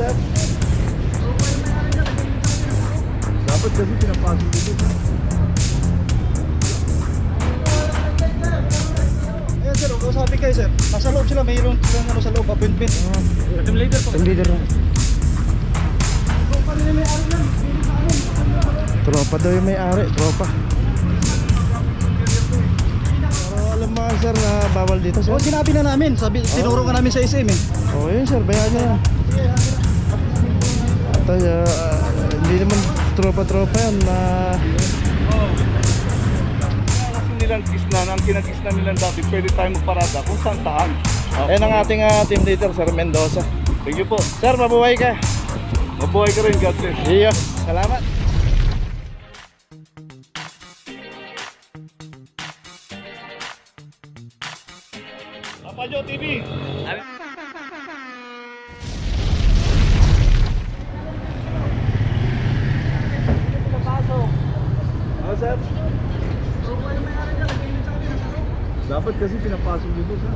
sir. Dapat kasi pinapasok dito. Ayan sir, sabi kayo sir. Nasa loob sila, mayroon silang ano sa loob, appointment. Team leader po. Team leader. Tropa daw yung may-ari, tropa. Pero alam mo sir na bawal dito sir. Oo, sinabi na namin. Sabi, tinuro ka namin sa SM eh. Oo yun sir, bayaan nyo na. At hindi naman tropa-tropa yan na nilang gisnan, ang kinagisnan nilang dati, pwede tayo magparada kung saan tahan. Yan ang ating team leader, Sir Mendoza. Thank you po. Sir, mabuhay ka. Mabuhay ka rin, God bless. Iyo, salamat. Papajo TV. Oh, sir. Dapat kasi pinapasok dito sa.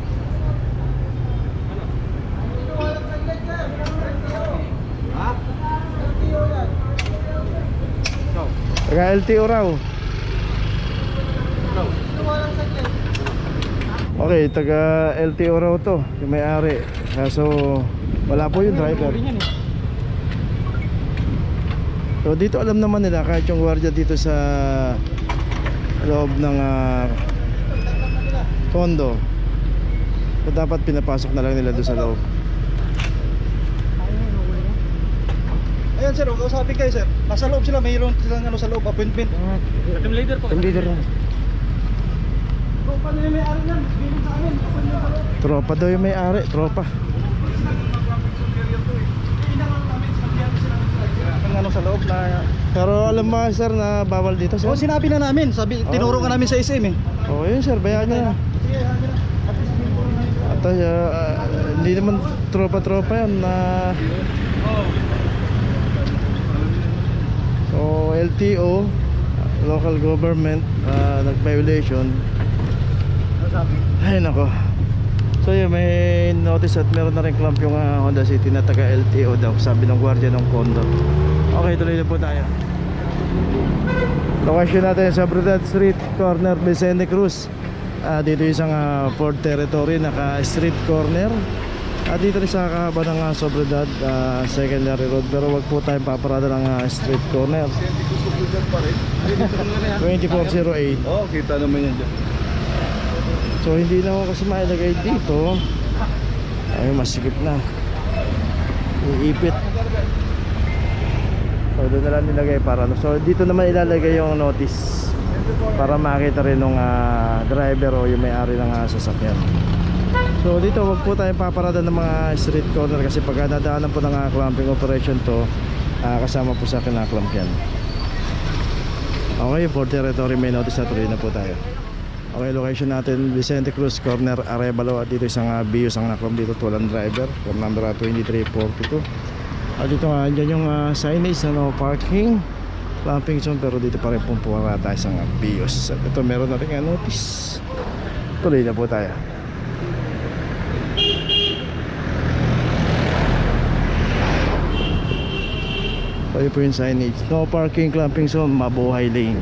Ha? Taga LTO raw. Okay, taga LTO raw to, yung may-ari. Kaso wala po yung driver. So dito alam naman nila kahit yung gwardiya dito sa loob ng kondo. So dapat pinapasok na lang nila doon sa loob. Ayan sir, sabi kayo sir. Nasa loob sila, mayroon silang ano sa loob, appointment. Team leader po. Team leader na. Tropa nila may-ari yan. Bilin sa amin, appointment sa loob. Tropa daw yung may-ari, tropa. Ang ano sa loob na... Pero alam mo sir na bawal dito sir. Oo, sinabi na namin. Sabi, tinuro ka namin sa SM eh. Oo yun sir, bayaan nyo na. Sige, hangin na. At least may puro na. At hindi naman tropa-tropa yan na so LTO, local government, nag-violation. Ay nako. So yun, may notice at meron na rin clamp yung Honda City na taga LTO daw, sabi ng gwardiya ng kondo. Okay, tuloy na po tayo. Location natin sa Sobriedad Street, corner Vicente Cruz. Dito isang Ford Territory, naka street corner. Dito rin sa kahaba ng Sobriedad secondary road. Pero wag po tayong paparada ng street corner. 2408. Oh, kita naman yan dyan. So hindi na ako kasi mailagay dito. Ay masikip na. Iipit. So doon na lang nilagay para so dito naman ilalagay yung notice para makita rin ng driver o yung may-ari ng sasakyan. So dito wag po tayong paparada ng mga street corner kasi pag nadaanan po ng clamping operation to, kasama po sa kinaklamp yan. Okay, for territory may notice na, tuloy na po tayo. Okay, location natin Vicente Cruz, corner Arevalo. At dito isang bios ang naklam dito, walang driver, for number 2342. At dito nga dyan yung signage na no parking, clamping zone, pero dito pa rin pong puwara tayo sa bios. At ito meron na rin notice. Tuloy na po tayo. So yun po yung signage, no parking, clamping zone, mabuhay lane.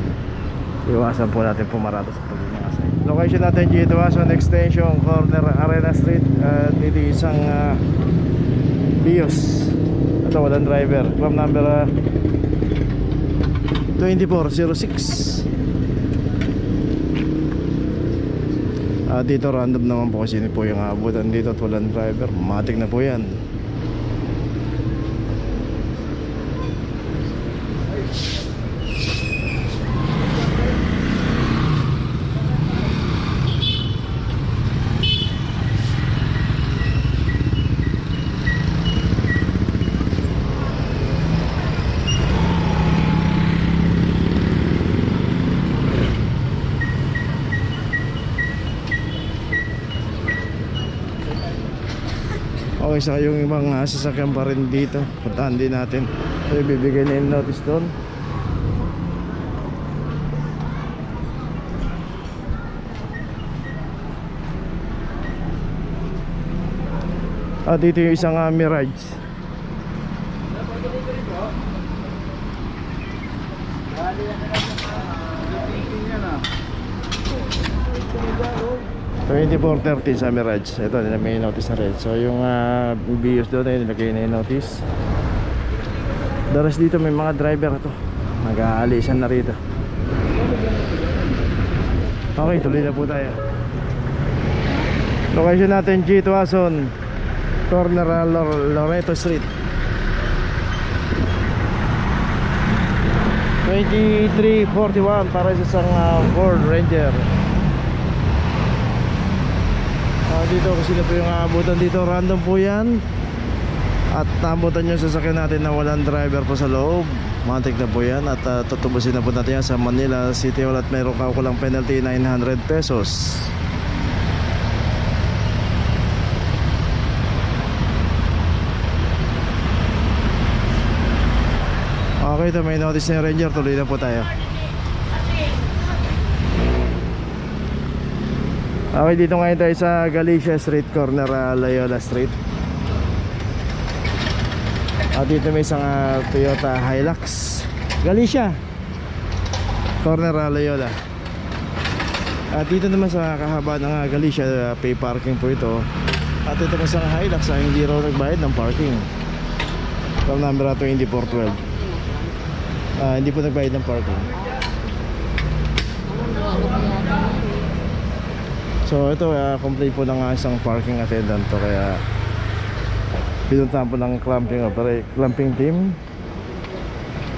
Iwasan po natin pumarado sa paglingas. Location natin dito Ason Extension, corner Arena Street. Dito isang bios. Ito walang driver, from number 2406. Dito random naman po kasi po yung abutan dito at walang driver. Matik na po yan. Okay, saka yung ibang sasakyan pa rin dito, puntahan din natin. So ibibigay na yung notice doon. Dito yung isang Mirage. $24.30 sa Mirage. Ito, may notice na rin. So yung BIOS doon ay nilagay na yung notice. Daras dito may mga driver ito. Nag-aalisan na rito. Okay, tuloy na po tayo. Location natin G. Tuason, corner Loreto Street. 2341 para sa isang Ford Ranger. Dito kung sino po yung aabutan dito, random po yan. At naabutan yung sasakyan natin na walang driver po sa loob, matik na po yan. At tutubusin na po natin yan sa Manila City Hall. At mayroon ka lang penalty 900 pesos. Okay, ito may notice na yung Ranger. Tuloy na po tayo. Okay, dito ngayon tayo sa Galicia Street, corner Loyola Street. At dito may isang Toyota Hilux Galicia, corner Loyola. At dito naman sa kahaba ng Galicia, pay parking po ito. At ito may isang Hilux hindi raw nagbayad ng parking. From number 2412. Hindi po nagbayad ng parking. So ito, complete po ng isang parking attendant to, kaya pinuntahan po ng clamping team.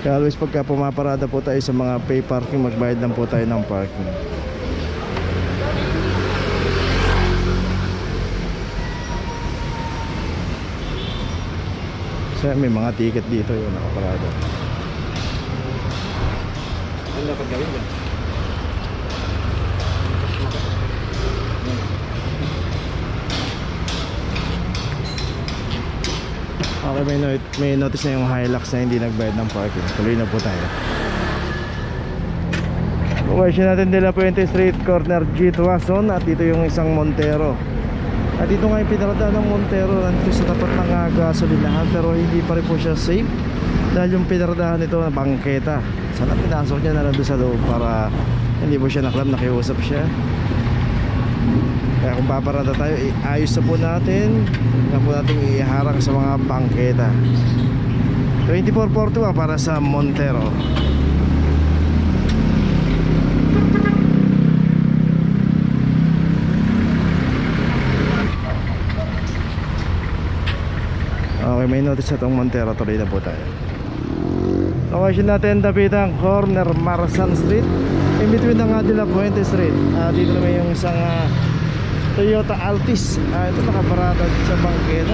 Kaya always pagka pumaparada po tayo sa mga pay parking, magbayad lang po tayo ng parking. So may mga ticket dito yung nakaparada. Ano dapat gawin ba? Okay, may notice na yung Hilux na hindi nagbayad ng parking. Tuloy na po tayo. Location natin De La Puente Street, corner G. Tuason. At dito yung isang Montero. At dito nga yung pinarada ng Montero, nandito sa tapat ng gasolinahan. Pero hindi pa rin po siya safe, dahil yung pinaradahan nito na bangketa. Sana pinasok niya na lang doon sa loob para hindi po siya naklam, nakiusap siya. Kaya kung paparada tayo, ayos na po natin. Na po natin iharang sa mga bangketa. 2441 para sa Montero. Okay, may notice na itong Montero. Tuloy na po tayo. Location natin, Dapitang corner Marsan Street, in between ng De La Puente Street. Dito naman yung isang Toyota Altis. Ito nakaparada sa bangketa.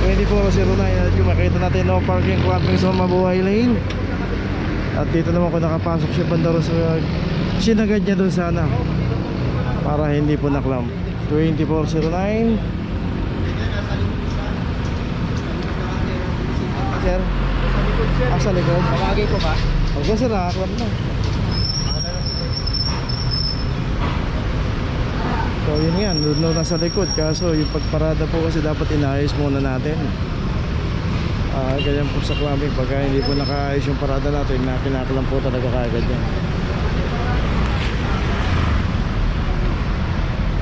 2409. At yung makita natin, no parking, clamping sa Mabuhay Lane. At dito naman kung nakapasok siya bandaro sa sinagad niya doon sana para hindi po naklamp. 2409. Sir, sa likod. Tawagin ko ba? Huwag ka sir, nakaklam na. So yun nga, no, nasa likod. Kaso yung pagparada po kasi dapat inayos muna natin. Ganyan po sa clamping. Pagka hindi po nakaayos yung parada natin, na kinaklam po talaga kaagad yan.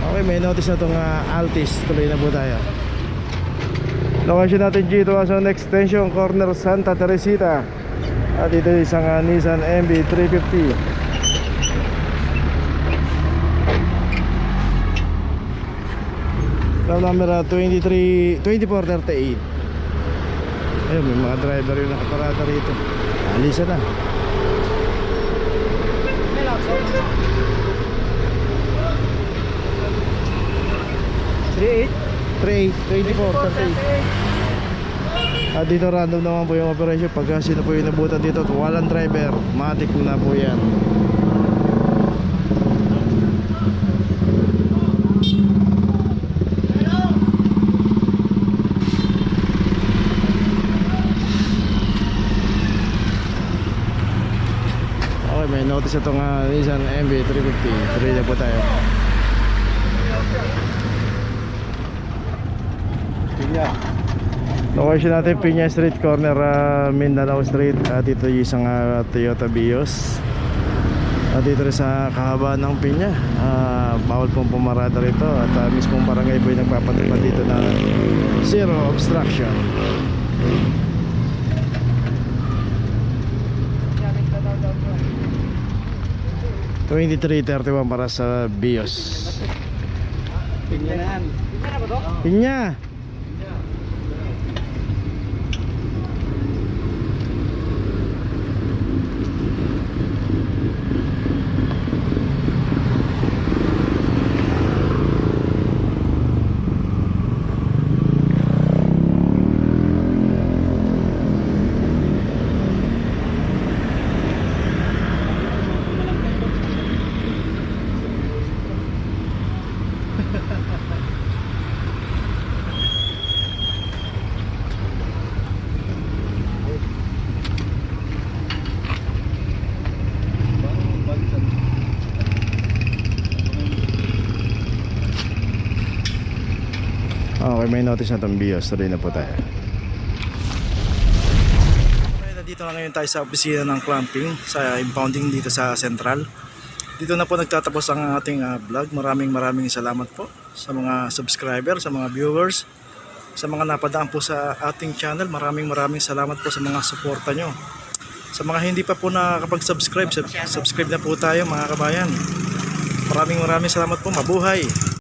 Okay, may notice na itong Altis. Tuloy na po tayo. Location natin G. Tuason Extension, corner Santa Teresita. At dito isang Nissan MB350. Number 2438. Ayun, may mga driver yung nakaparada rito. Alisa na. At dito random naman po yung operation. Pagka sino po yung nabutan dito at walang driver, matik na po yan. May notice itong Nissan MB350. Tuloy na po tayo. Yeah. Location natin Piña Street, corner Mindanao Street. Dito yung isang Toyota Vios. Dito rin sa kahabaan ng Piña. Bawal pong pumarada rito. At mismong barangay po yung nagpapatupad dito na zero obstruction. $23.31 para sa Vios. Pinya na yan. Piña. Okay, may notice na itong Vios. Tuloy na po tayo. Okay, nandito na ngayon tayo sa opisina ng clamping sa impounding dito sa Central. Dito na po nagtatapos ang ating vlog. Maraming salamat po sa mga subscriber, sa mga viewers, sa mga napadaan po sa ating channel. Maraming salamat po sa mga suporta nyo. Sa mga hindi pa po nakakapag-subscribe, subscribe na po tayo mga kabayan. Maraming salamat po. Mabuhay!